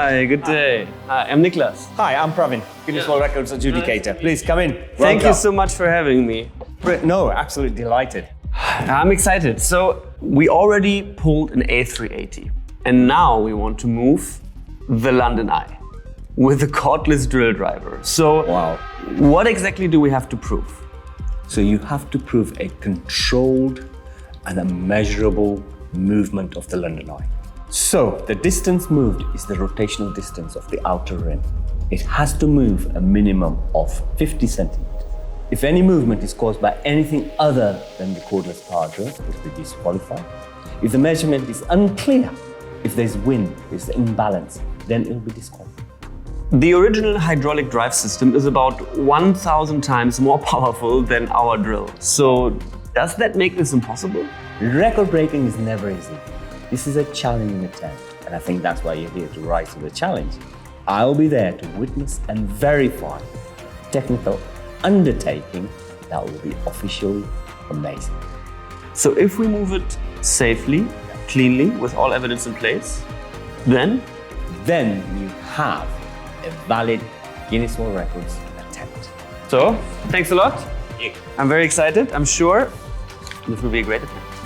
Hi, good day. Hi, I'm Niklas. Hi, I'm Pravin, Guinness World Records adjudicator. Please come in. Thank you so much for having me. No, absolutely delighted. I'm excited. So we already pulled an A380 and now we want to move the London Eye with a cordless drill driver. So Wow. what exactly do we have to prove? So you have to prove a controlled and a measurable movement of the London Eye. So the distance moved is the rotational distance of the outer rim. It has to move a minimum of 50 centimeters. If any movement is caused by anything other than the cordless power drill, it will be disqualified. If the measurement is unclear, if there's wind, there's imbalance, then it will be disqualified. The original hydraulic drive system is about 1,000 times more powerful than our drill. So does that make this impossible? Record breaking is never easy. This is a challenging attempt, and I think that's why you're here to rise to the challenge. I'll be there to witness and verify technical undertaking that will be officially amazing. So if we move it safely, cleanly, with all evidence in place, then You have a valid Guinness World Records attempt. So, thanks a lot. I'm very excited. I'm sure this will be a great attempt.